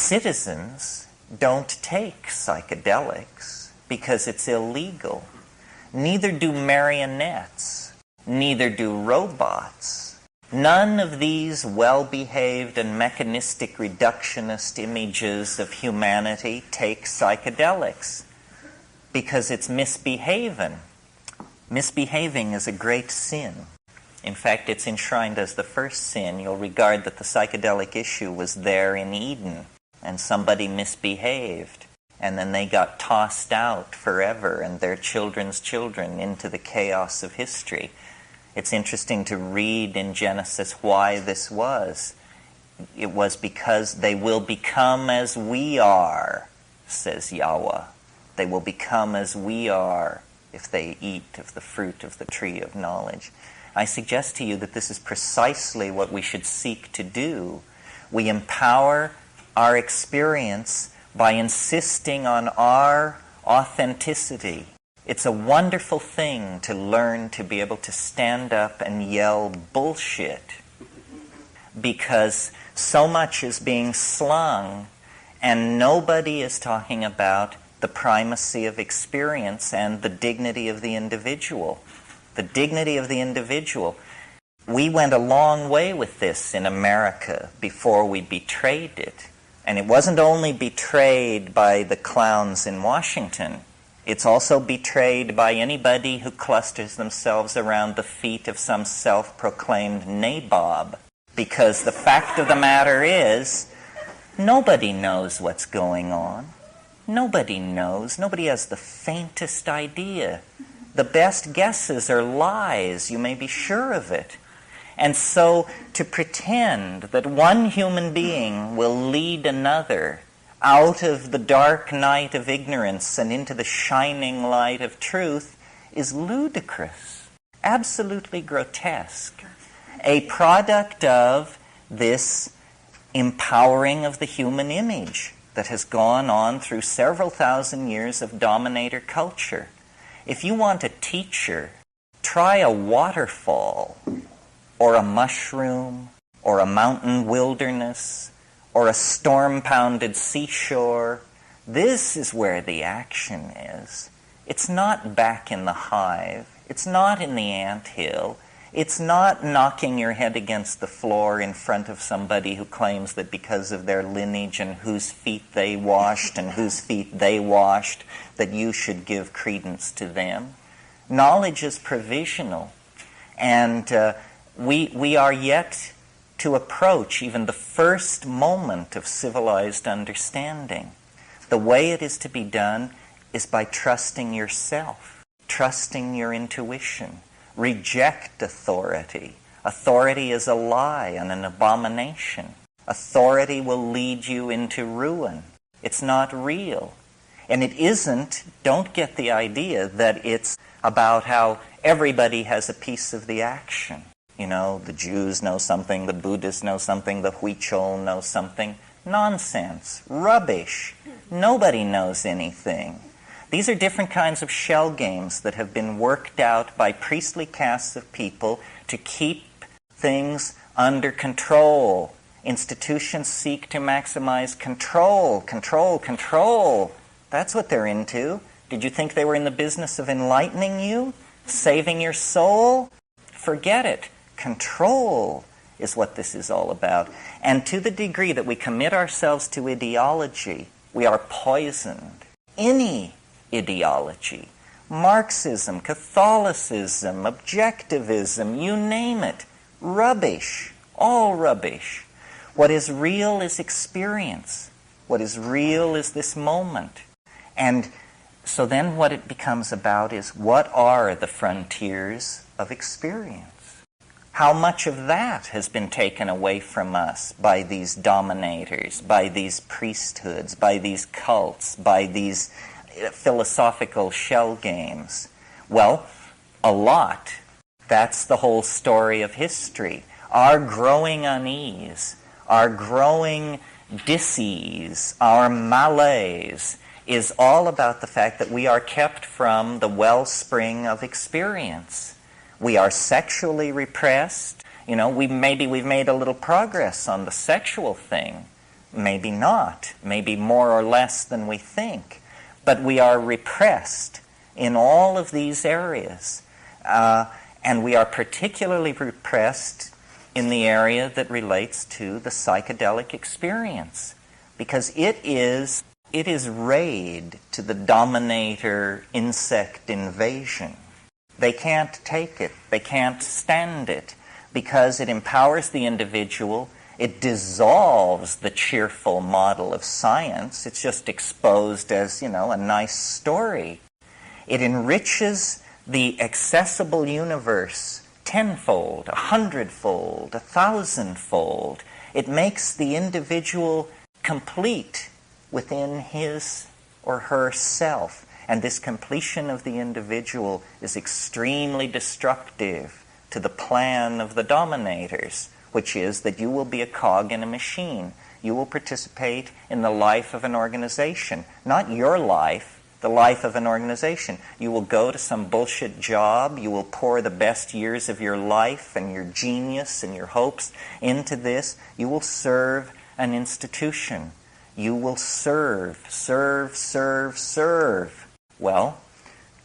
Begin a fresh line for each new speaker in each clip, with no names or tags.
Citizens don't take psychedelics because it's illegal. Neither do marionettes. Neither do robots. None of these well-behaved and mechanistic reductionist images of humanity take psychedelics because it's misbehaving. Misbehaving is a great sin. In fact, it's enshrined as the first sin. You'll regard that the psychedelic issue was there in Eden, and somebody misbehaved, and then they got tossed out forever and their children's children into the chaos of history. It's interesting to read in Genesis why this was. It was because they will become as we are, says Yahweh. They will become as we are if they eat of the fruit of the tree of knowledge. I suggest to you that this is precisely what we should seek to do. We empower our experience by insisting on our authenticity. It's a wonderful thing to learn to be able to stand up and yell bullshit, because so much is being slung and nobody is talking about the primacy of experience and the dignity of the individual. The dignity of the individual. We went a long way with this in America before we betrayed it. And it wasn't only betrayed by the clowns in Washington. It's also betrayed by anybody who clusters themselves around the feet of some self-proclaimed nabob. Because the fact of the matter is, nobody knows what's going on. Nobody knows. Nobody has the faintest idea. The best guesses are lies, you may be sure of it. And so to pretend that one human being will lead another out of the dark night of ignorance and into the shining light of truth is ludicrous, absolutely grotesque. A product of this empowering of the human image that has gone on through several thousand years of dominator culture. If you want a teacher, try a waterfall, or a mushroom, or a mountain wilderness, or a storm-pounded seashore. This is where the action is. It's not back in the hive. It's not in the anthill. It's not knocking your head against the floor in front of somebody who claims that because of their lineage and whose feet they washed and whose feet they washed, that you should give credence to them. Knowledge is provisional, and we are yet to approach even the first moment of civilized understanding. The way it is to be done is by trusting yourself, trusting your intuition. Reject authority. Authority is a lie and an abomination. Authority will lead you into ruin. It's not real. And it isn't, don't get the idea that it's about how everybody has a piece of the action. You know, the Jews know something, the Buddhists know something, the Huichol know something. Nonsense. Rubbish. Nobody knows anything. These are different kinds of shell games that have been worked out by priestly castes of people to keep things under control. Institutions seek to maximize control, control, control. That's what they're into. Did you think they were in the business of enlightening you? Saving your soul? Forget it. Control is what this is all about. And to the degree that we commit ourselves to ideology, we are poisoned. Any ideology, Marxism, Catholicism, objectivism, you name it, rubbish, all rubbish. What is real is experience. What is real is this moment. And so then what it becomes about is, what are the frontiers of experience? How much of that has been taken away from us by these dominators, by these priesthoods, by these cults, by these philosophical shell games? Well, a lot. That's the whole story of history. Our growing unease, our growing dis-ease, our malaise is all about the fact that we are kept from the wellspring of experience. We are sexually repressed. You know, we've made a little progress on the sexual thing, maybe not, maybe more or less than we think, but we are repressed in all of these areas. And we are particularly repressed in the area that relates to the psychedelic experience, because it is raid to the dominator insect invasion. They can't take it. They can't stand it, because it empowers the individual. It dissolves the cheerful model of science. It's just exposed as, a nice story. It enriches the accessible universe tenfold, 100-fold, 1,000-fold. It makes the individual complete within his or her self. And this completion of the individual is extremely destructive to the plan of the dominators, which is that you will be a cog in a machine. You will participate in the life of an organization, not your life, the life of an organization. You will go to some bullshit job. You will pour the best years of your life and your genius and your hopes into this. You will serve an institution. You will serve. Well,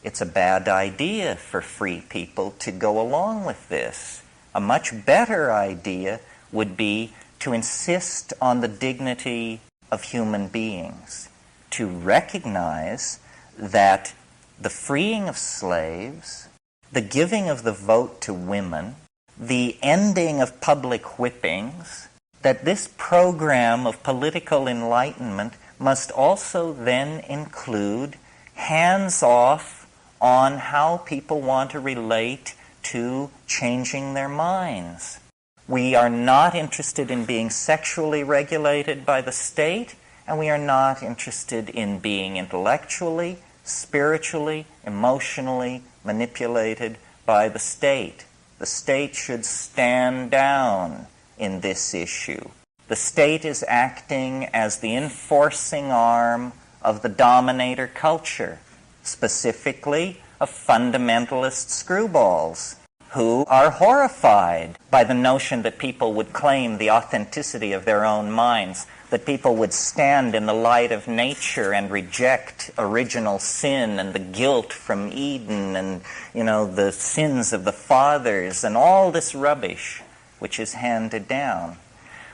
it's a bad idea for free people to go along with this. A much better idea would be to insist on the dignity of human beings, to recognize that the freeing of slaves, the giving of the vote to women, the ending of public whippings, that this program of political enlightenment must also then include hands-off on how people want to relate to changing their minds. We are not interested in being sexually regulated by the state, and we are not interested in being intellectually, spiritually, emotionally manipulated by the state. The state should stand down in this issue. The state is acting as the enforcing arm of the dominator culture, specifically of fundamentalist screwballs, who are horrified by the notion that people would claim the authenticity of their own minds, that people would stand in the light of nature and reject original sin and the guilt from Eden and, the sins of the fathers and all this rubbish which is handed down.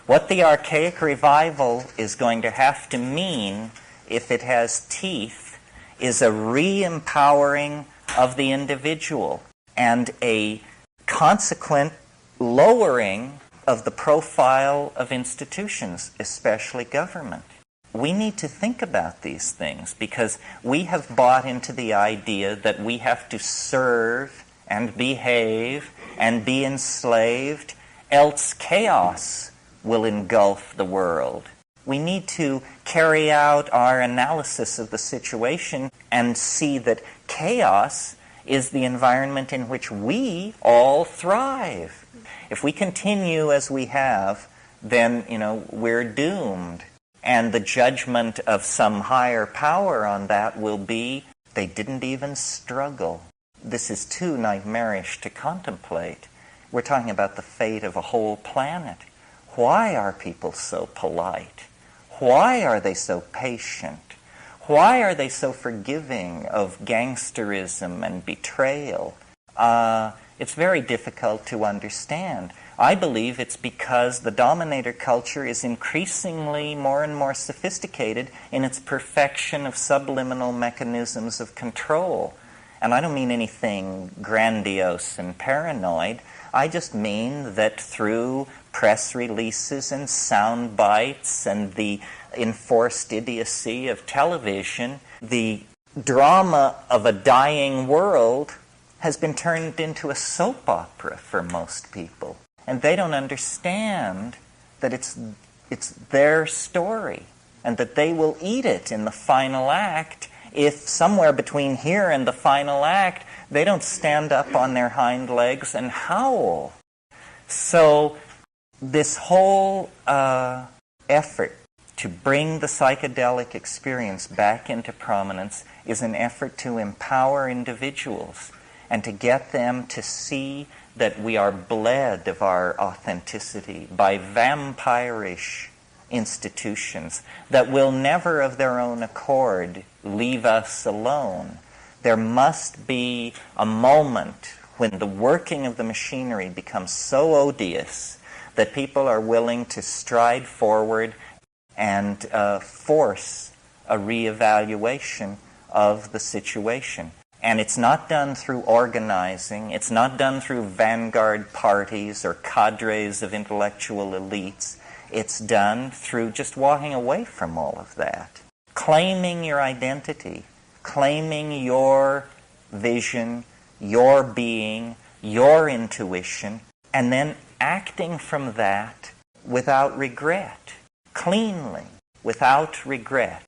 What the archaic revival is going to have to mean, if it has teeth, is a re-empowering of the individual and a consequent lowering of the profile of institutions, especially government. We need to think about these things because we have bought into the idea that we have to serve and behave and be enslaved, else chaos will engulf the world. We need to carry out our analysis of the situation and see that chaos is the environment in which we all thrive. If we continue as we have, then, we're doomed. And the judgment of some higher power on that will be, they didn't even struggle. This is too nightmarish to contemplate. We're talking about the fate of a whole planet. Why are people so polite? Why are they so patient? Why are they so forgiving of gangsterism and betrayal? It's very difficult to understand. I believe it's because the dominator culture is increasingly more and more sophisticated in its perfection of subliminal mechanisms of control. And I don't mean anything grandiose and paranoid. I just mean that through press releases and sound bites and the enforced idiocy of television, the drama of a dying world has been turned into a soap opera for most people. And they don't understand that it's their story and that they will eat it in the final act if somewhere between here and the final act they don't stand up on their hind legs and howl. So this whole effort to bring the psychedelic experience back into prominence is an effort to empower individuals and to get them to see that we are bled of our authenticity by vampirish institutions that will never of their own accord leave us alone. There must be a moment when the working of the machinery becomes so odious that people are willing to stride forward and force a reevaluation of the situation. And it's not done through organizing, it's not done through vanguard parties or cadres of intellectual elites. It's done through just walking away from all of that. Claiming your identity, claiming your vision, your being, your intuition, and then acting from that without regret, cleanly, without regret.